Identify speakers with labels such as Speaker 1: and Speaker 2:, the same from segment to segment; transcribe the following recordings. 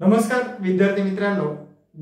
Speaker 1: नमस्कार विद्यार्थी मित्रांनो,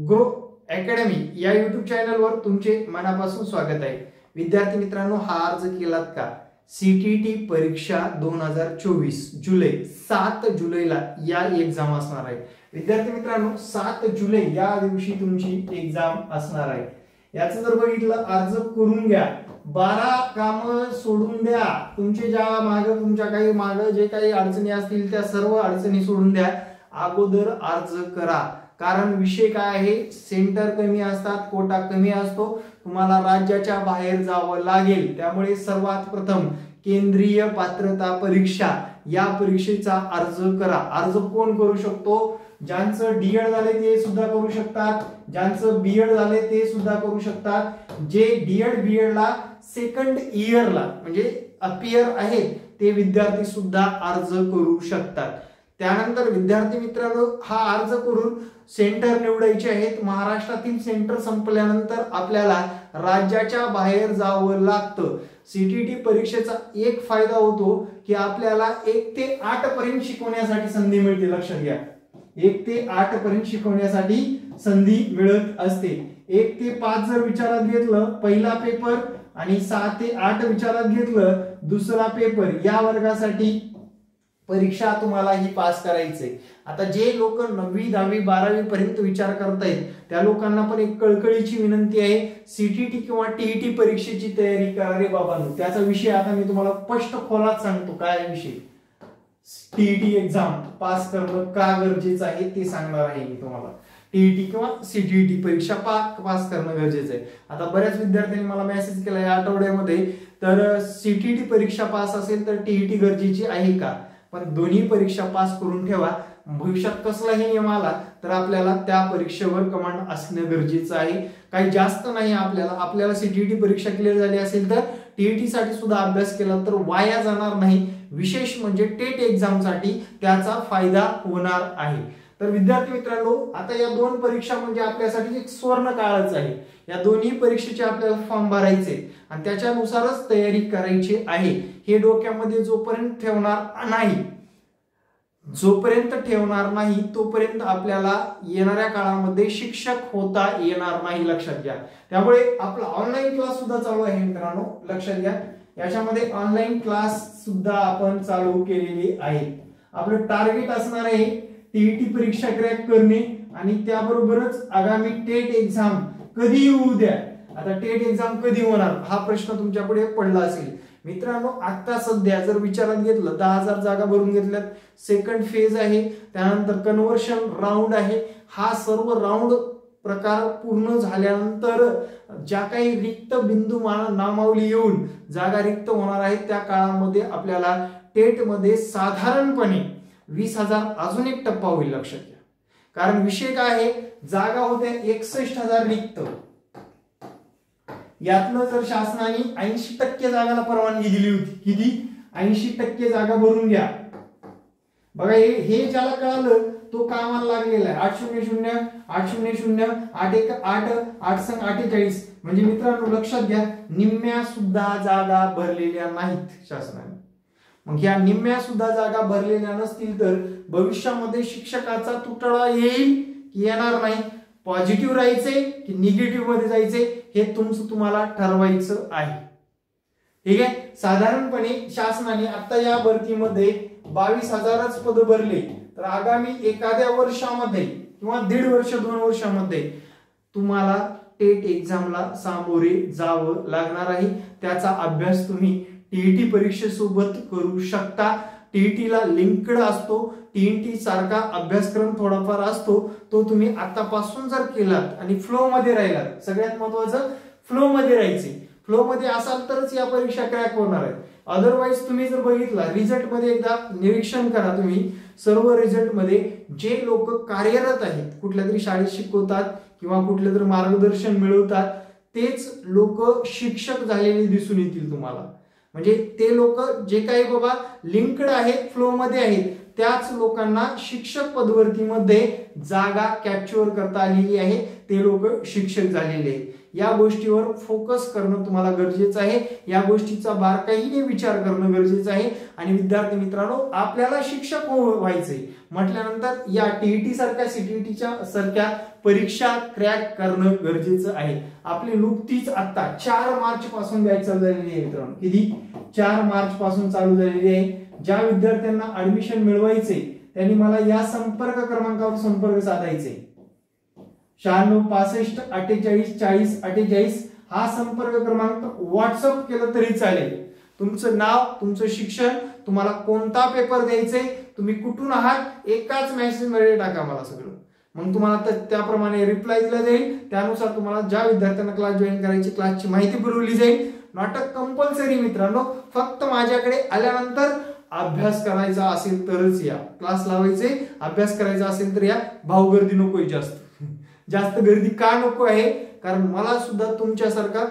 Speaker 1: ग्रो अकॅडमी या YouTube चॅनलवर तुमचे मनापासून स्वागत आहे। विद्यार्थी मित्रांनो, हा अर्ज केलात का? सीटीटी परीक्षा 2024 जुलै 7 जुलैला या एक्झाम असणार आहे। विद्यार्थी मित्रांनो, 7 जुलै या दिवशी तुमची एक्झाम असणार आहे। याचं जर बघितलं, अर्ज करून घ्या, 12 काम सोडून द्या, तुमचे ज्या मागे तुमच्या काही मागे जे काही अडचणी असतील त्या सर्व अडचणी सोडून द्या, अगोदर अर्ज करा। कारण विषय काय आहे, सेंटर कमी असतात, कोटा कमी असतो, तुम्हाला राज्याच्या बाहेर जावं लागेल। त्यामुळे सर्वात प्रथम केंद्रीय पात्रता परीक्षा या परीक्षेचा अर्ज करा। अर्ज कोण करू शकतो? ज्यांचं डीएड झाले ते सुद्धा करू शकतात, ज्यांचं बीएड झाले ते सुद्धा करू शकतात। जे डीएड बीएड ला सेकंड इयरला म्हणजे अपियर आहेत ते विद्यार्थी सुद्धा अर्ज करू शकतात। त्यानंतर विद्यार्थी मित्रांनो, हा अर्ज करून सेंटर निवडायचे आहेत। महाराष्ट्रातील सेंटर संपल्यानंतर आपल्याला राज्याच्या बाहेर जावं लागतं। सीटीटी परीक्षेचा एक फायदा होतो की आपल्याला 1 ते 8 पर्यंत शिकवण्यासाठी संधी मिळते। लक्षात घ्या, 1 ते 8 पर्यंत शिकवण्यासाठी संधी मिळत असते। 1 ते 5 जर विचारात घेतलं पहिला पेपर आणि 6 ते 8 विचारात घेतलं दुसरा पेपर, या वर्गासाठी परीक्षा तुम्हाला ही पास करायचे। आता जे लोक 9वी 10वी 12वी पर्यंत विचार करतायत त्या लोकांना पण एक कळकळीची विनंती आहे, सीटीटी किंवा टीईटी परीक्षेची तयारी करा रे बाबांनो। त्याचा विषय आता मी तुम्हाला स्पष्ट खोलात सांगतो। काय विषय? टीईटी एक्झाम पास करणं का गरजेचं आहे ते सांगणार आहे मी तुम्हाला। टीईटी किंवा सीटीईटी परीक्षा पास करणं गरजेचं आहे। आता बऱ्याच विद्यार्थ्यांनी मला मेसेज केला या आठवड्यामध्ये, तर सीटीईटी परीक्षा पास असेल तर टीईटी गरजेची आहे का? पण दोन्ही परीक्षा पास करून ठेवा, भविष्यात कसलाही नियम आला तर आपल्याला त्या परीक्षेवर कमांड असणं गरजेचं आहे। काही जास्त नाही, आपल्याला सीटीईटी परीक्षा क्लिअर झाली असेल तर टीईटी साठी सुद्धा अभ्यास केला तर वाया जाणार नाही। विशेष म्हणजे टेट एक्झाम साठी त्याचा फायदा होणार आहे। तर विद्यार्थी मित्रांनो, आता या दोन परीक्षा म्हणजे आपल्यासाठी एक सुवर्ण काळच आहे। या दोन्ही परीक्षेचे आपल्याला फॉर्म भरायचे आणि त्याच्यानुसारच तयारी करायची आहे। हे डोक्यामध्ये जोपर्यंत ठेवणार नाही तोपर्यंत आपल्याला येणाऱ्या काळामध्ये शिक्षक होता येणार नाही, लक्षात घ्या। त्यामुळे आपला ऑनलाईन क्लास सुद्धा चालू आहे मित्रांनो, लक्षात घ्या। याच्यामध्ये ऑनलाईन क्लास सुद्धा आपण चालू केलेली आहे। आपलं टार्गेट असणार आहे टीईटी परीक्षा क्रॅक करणे आणि त्याबरोबरच आगामी टेट एक्झाम कधी होऊ द्या। आता टेट एक्झाम कधी होणार हा प्रश्न तुमच्या पुढे पडला असेल मित्रांनो। आता सध्या जर विचारात घेतलं 10,000 जागा भरून घेतल्यात, सेकंड फेज आहे, त्यानंतर कन्व्हर्शन राऊंड आहे। हा सर्व राऊंड प्रकार पूर्ण झाल्यानंतर ज्या काही रिक्त बिंदू नामावली येऊन जागा रिक्त होणार आहेत त्या काळामध्ये आपल्याला टेट मध्ये साधारणपणे 20,000 अजून एक टप्पा होईल, लक्षात घ्या। कारण विषय काय आहे, जागा होत्या 61,000 रिक्त, यातनं जर शासनाने 80% जागाला परवानगी दिली होती, किती 80% जागा भरून घ्या। बघा, हे ज्याला कळालं तो कामाला लागलेला आहे। 800 800 8 म्हणजे मित्रांनो लक्षात घ्या, निम्म्या सुद्धा जागा भरलेल्या नाहीत शासनाने। मग या निम्म्या सुद्धा जागा भरलेल्या नसतील तर भविष्यामध्ये शिक्षकाचा तुटवडा येईल की येणार नाही? पॉझिटिव्ह राहायचे की निगेटिव्ह मध्ये जायचे हे तुम्हाला ठरवायचं आहे, ठीक आहे। साधारणपणे शासनाने आता या भरतीमध्ये 22,000च पद भरले तर आगामी एखाद्या वर्षामध्ये किंवा 1.5 वर्ष 2 वर्षामध्ये तुम्हाला टेट एक्झामला सामोरे जावं लागणार आहे। त्याचा अभ्यास तुम्ही टीईटी परीक्षेसोबत करू शकता। टीईटी ला लिंक्ड असतो, टीईटी सारखा अभ्यासक्रम थोडाफार असतो, तो तुम्ही आतापासून जर केलात आणि फ्लो मध्ये राहिलात, सगळ्यात महत्वाचं फ्लो मध्ये राहायचे। फ्लो मध्ये असाल तरच या परीक्षा क्रॅक होणार आहेत। अदरवाइज तुम्ही जर बघितला रिझल्ट मध्ये एकदा निरीक्षण करा तुम्ही, सर्व रिझल्ट मध्ये जे लोक कार्यरत आहेत, कुठल्या तरी शाळेत शिकवतात किंवा कुठले तरी मार्गदर्शन मिळवतात, तेच लोक शिक्षक झालेले दिसून येतील तुम्हाला। म्हणजे ते लोक जे काही बाबा लिंक्ड आहेत, फ्लो मध्ये आहेत, त्याच लोकांना शिक्षक पदवर्तीमध्ये जागा कॅप्चर करता आलेली आहे, ते लोक शिक्षक झालेले आहेत। या गोष्टीवर फोकस करणं तुम्हाला गरजेचं आहे, या गोष्टीचा बारकाईने विचार करणं गरजेचं आहे. आणि विद्यार्थी मित्रांनो, आपल्याला शिक्षक व्हायचे म्हटल्यानंतर या टीईटी सारख्या सीटीईटीच्या सारख्या परीक्षा क्रॅक करणं गरजेचं आहे. आपली नुकतीच आता 4 मार्च पासून बॅच चालू झालेली आहे मित्रांनो. किती? 4 मार्च पासून चालू झालेली आहे. ज्या विद्यार्थ्यांना ऍडमिशन मिळवायचे त्यांनी मला या संपर्क क्रमांकावर संपर्क साधायचे. 96 65 48 48 हा संपर्क क्रमांक व्हॉट्सअप केलं तरी चालेल. तुमचं नाव, तुमचं शिक्षण, तुम्हाला कोणता पेपर द्यायचे, तुम्ही कुठून आहात, एकाच मेसेज मध्ये टाका मला सगळं. मग तुम्हाला त्याप्रमाणे रिप्लाय दिला जाईल. त्यानुसार तुम्हाला ज्या विद्यार्थ्यांना क्लास जॉईन करायची क्लासची माहिती पुरवली जाईल. नॉट अ कंपल्सरी मित्रांनो, फक्त माझ्याकडे आल्यानंतर अभ्यास करायचा असेल तरच या. क्लास लावायचे, अभ्यास करायचा असेल तर या. भाव गर्दी नकोय जास्त गर्दी का नको आहे? कारण मला सुद्धा तुमच्यासारखा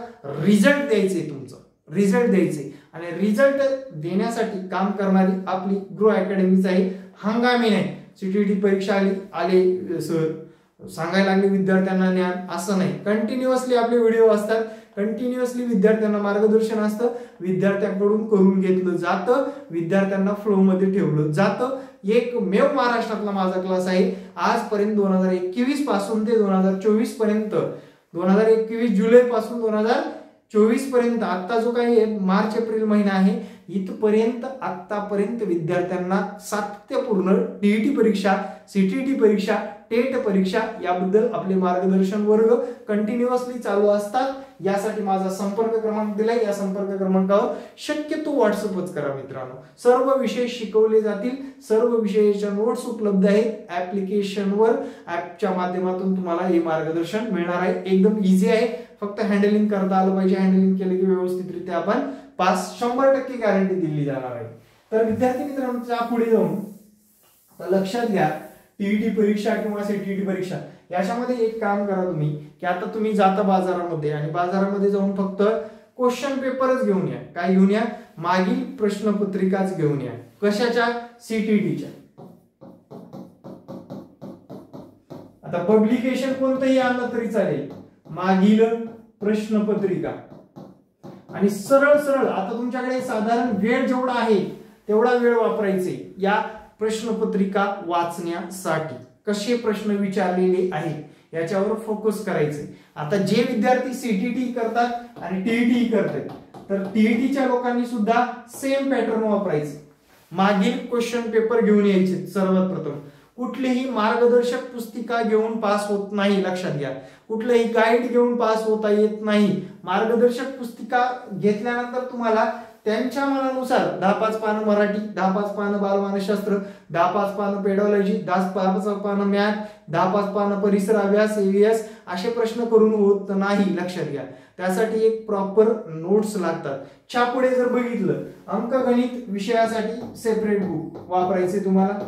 Speaker 1: रिझल्ट द्यायचे, तुमचा रिझल्ट द्यायचे. आणि रिझल्ट देण्यासाठी काम करणारी आपली ग्रो अकॅडमीच आहे. हंगामी नाही. सीटीईटी परीक्षा आले सर सांगायला लागले विद्यार्थ्यांना ज्ञान, असं नाही. कंटिन्युअसली आपले व्हिडिओ असतात, कंटिन्युअसली विद्यार्थ्यांना मार्गदर्शन असतं, विद्यार्थ्यांकडून करून घेतलं जातं, विद्यार्थ्यांना फ्लो मध्ये ठेवलं जातं. एकमेव महाराष्ट्रातला माझा क्लास आहे. आजपर्यंत 2021 पासून ते 2024 पर्यंत, 2021 जुलै पासून 2024 पर्यंत, आता जो काही मार्च एप्रिल महिना आहे इथपर्यंत आतापर्यंत विद्यार्थ्यांना सातत्यपूर्ण टीईटी परीक्षा, सीटीईटी परीक्षा, टेट परीक्षा याबद्दल आपले मार्गदर्शन वर्ग कंटिन्युअसली चालू असतात. यासाठी माझा संपर्क क्रमांक दिलाय. या संपर्क क्रमांकावर शक्यतो व्हॉट्सअपच करा मित्रांनो. सर्व विषय शिकवले जातील, सर्व विषयाच्या नोट्स उपलब्ध आहेत. ऍप्लिकेशनवर ऍपच्या माध्यमातून तुम्हाला हे मार्गदर्शन मिळणार आहे. एकदम इझी आहे, फक्त हँडलिंग करता आलं पाहिजे. हँडलिंग केलं की व्यवस्थितरित्या आपण पास 100% गॅरंटी दिली जाणार आहे. तर विद्यार्थी मित्रांनो, पुढे जाऊन लक्षात घ्या, टीईटी परीक्षा किंवा सीटीईटी परीक्षा याच्यामध्ये एक काम करा तुम्ही, की आता तुम्ही जाता बाजारामध्ये आणि बाजारामध्ये जाऊन फक्त क्वेश्चन पेपरच घेऊन या. काय घेऊन या? मागील प्रश्नपत्रिकाच घेऊन या. कशाच्या? सीटीईटीच्या. आता पब्लिकेशन कोणतंही आणलं तरी चालेल, मागील प्रश्नपत्रिका. आणि सरळ सरळ आता तुमच्याकडे साधारण वेळ जेवढा आहे तेवढा वेळ वापरायचे या प्रश्नपत्रिका वाचण्यासाठी. कसे प्रश्न विचारलेले आहेत याच्यावर फोकस करायचे. आता जे विद्यार्थी सीटीईटी करतात आणि टीईटी करतात, तर टीईटीच्या लोकांनी सुद्धा सेम पॅटर्न वापरायचे. मागील क्वेश्चन पेपर घेऊन यायचे. सर्वात प्रथम कुठलीही मार्गदर्शक पुस्तिका घेऊन पास होत नाही, लक्षात घ्या. कुठलंही गाईड घेऊन पास होता येत नाही. मार्गदर्शक पुस्तिका घेतल्यानंतर तुम्हाला त्यांच्या मनानुसार 10-5 पानं मराठी, 10-5 पानं बालमानसशास्त्र, 10-5 पानं पेडॉलॉजी, 10-5 पानं मॅथ, 10-5 पानं परिसर अभ्यास, EVS असे प्रश्न करून होत नाही, लक्षात घ्या. त्यासाठी एक प्रॉपर नोट्स लागतात. पुढे जर बघितलं, अंकगणित विषयासाठी सेपरेट बुक वापरायचे तुम्हाला.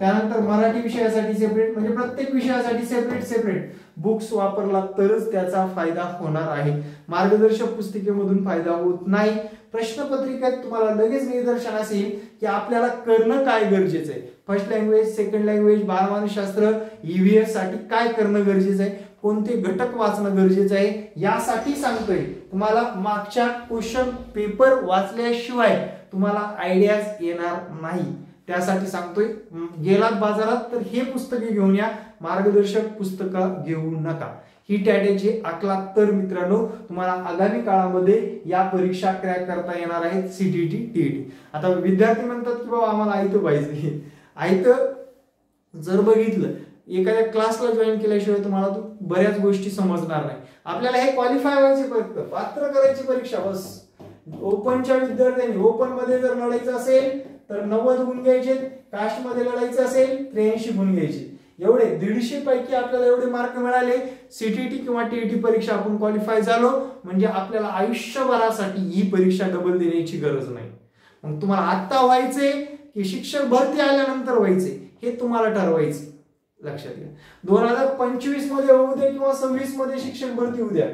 Speaker 1: त्यानंतर मराठी विषयासाठी सेपरेट, म्हणजे प्रत्येक विषयासाठी सेपरेट बुक्स वापरला तरच त्याचा फायदा होणार आहे. मार्गदर्शक पुस्तिकेमधून फायदा होत नाही. प्रश्नपत्रिकेत तुम्हाला लगेच निदर्शनास येईल की आपल्याला करणं काय गरजेचं आहे. फर्स्ट लँग्वेज, सेकंड लँग्वेज, बालमानसशास्त्र, EVS साठी काय करणं गरजेचं आहे, कोणते घटक वाचणं गरजेचं आहे. यासाठी सांगतोय तुम्हाला, मागच्या क्वेश्चन पेपर वाचल्याशिवाय तुम्हाला आयडियाज येणार नाही. त्यासाठी सांगतोय, गेलात बाजारात तर हे पुस्तके घेऊन या, मार्गदर्शक पुस्तकं घेऊ नका. ही स्ट्रॅटेजी आखलात तर मित्रांनो तुम्हाला आगामी काळामध्ये या परीक्षा क्रॅक करता येणार आहेत, सीटीईटी, टीईटी. आता विद्यार्थी म्हणतात की बाबा आम्हाला आयतं पाहिजे. आयतं जर बघितलं, एखाद्या क्लासला जॉईन केल्याशिवाय तुम्हाला बऱ्याच गोष्टी समजणार नाही. आपल्याला हे क्वालिफाय व्हायचे, फक्त पात्र करायची परीक्षा बस. ओपनच्या विद्यार्थ्यांनी ओपन मध्ये जर लढायचं असेल तर 90 गुण घ्यायचे, कास्ट मध्ये लढायचं असेल 83 गुण घ्यायचे. एवढे 150 पैकी आपल्याला एवढे मार्क मिळाले, सीटीईटी किंवा टीईटी परीक्षा आपण क्वालिफाय झालो म्हणजे आपल्याला आयुष्यभरासाठी ही परीक्षा डबल देण्याची गरज नाही. मग तुम्हाला आता व्हायचे की शिक्षक भरती आल्यानंतर व्हायचे हे तुम्हाला ठरवायचे, लक्षात घ्या. 2025 मध्ये होऊ दे किंवा 26 मध्ये शिक्षक भरती होऊ द्या,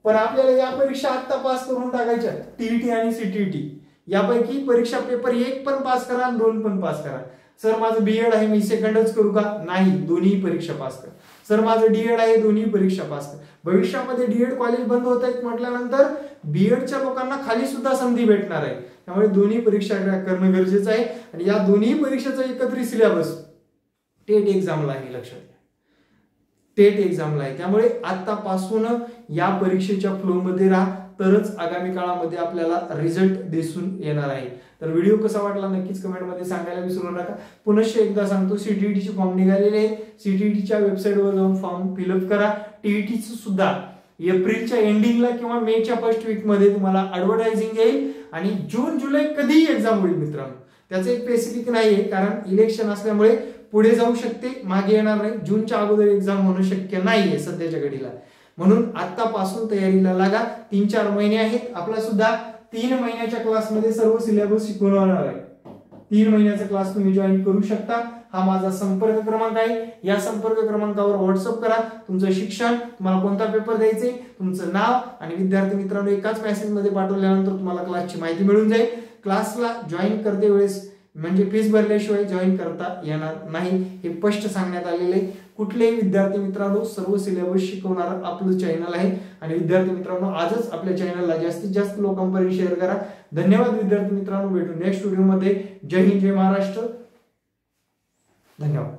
Speaker 1: पण आपल्याला या परीक्षा आता पास करून टाकायच्या. टीईटी आणि सीटीईटी यापैकी परीक्षा पेपर 1 पण पास करा आणि 2 पण पास करा. सर माझं बीएड आहे, मी सेकंडच करू का? नाही, दोन्ही परीक्षा पास करा. सर माझं डीएड आहे, दोन्ही परीक्षा पास कर. भविष्यामध्ये डीएड कॉलेज बंद होत आहेत म्हटल्यानंतर बीएडच्या लोकांना खाली सुद्धा संधी भेटणार आहे. त्यामुळे दोन्ही परीक्षा क्रॅक करणं गरजेचं आहे. आणि या दोन्ही परीक्षेचा एकत्रित सिलेबस टेट एक्झामला आहे, लक्षात घ्या, टेट एक्झामला आहे. त्यामुळे आतापासून या परीक्षेच्या फ्लोमध्ये राहा, तरच आगामी काळामध्ये आपल्याला रिझल्ट दिसून येणार आहे. तर व्हिडिओ कसा वाटला नक्कीच कमेंटमध्ये सांगायला विसरू नका. पुनश्च एकदा सांगतो, सीटीईटीचे फॉर्म निघालेले आहेत. सीटीईटीच्या वेबसाईटवर जाऊन फॉर्म फिलअप करा. टीईटीचं सुद्धा एप्रिलच्या एंडिंगला किंवा मेच्या फर्स्ट वीकमध्ये तुम्हाला ऍडव्हर्टायझिंग येईल. आणि जून जुलै कधीही एक्झाम होईल मित्रांनो, त्याचं एक स्पेसिफिक नाहीये, कारण इलेक्शन असल्यामुळे पुढे जाऊ शकते, मागे येणार नाही. जूनच्या अगोदर एक्झाम होणं शक्य नाहीये सध्याच्या घडीला. म्हणून आतापासून तयारीला लागा. 3-4 महिने आहेत. आपला सुद्धा 3 महिन्याच्या क्लासमध्ये सर्व सिलेबस शिकवणार आहे. 3 महिन्याचा क्लास तुम्ही जॉईन करू शकता. हा माझा संपर्क क्रमांक आहे. या संपर्क क्रमांकावर व्हॉट्सअप करा. तुमचं शिक्षण, तुम्हाला कोणता पेपर द्यायचे, तुमचं नाव आणि विद्यार्थी मित्रांनो एकाच मेसेजमध्ये पाठवल्यानंतर तुम्हाला क्लासची माहिती मिळून जाईल. क्लासला जॉईन करते वेळेस म्हणजे फीस भरल्याशिवाय जॉईन करता येणार नाही, हे स्पष्ट सांगण्यात आलेले. कुठलेही विद्यार्थी मित्रांनो सर्व सिलेबस शिकवणारं आपलं चॅनल आहे. आणि विद्यार्थी मित्रांनो आजच आपल्या चॅनलला जास्तीत जास्त लोकांपर्यंत शेअर करा. धन्यवाद विद्यार्थी मित्रांनो. भेटू नेक्स्ट व्हिडिओमध्ये. जय हिंद, जय महाराष्ट्र. धन्यवाद.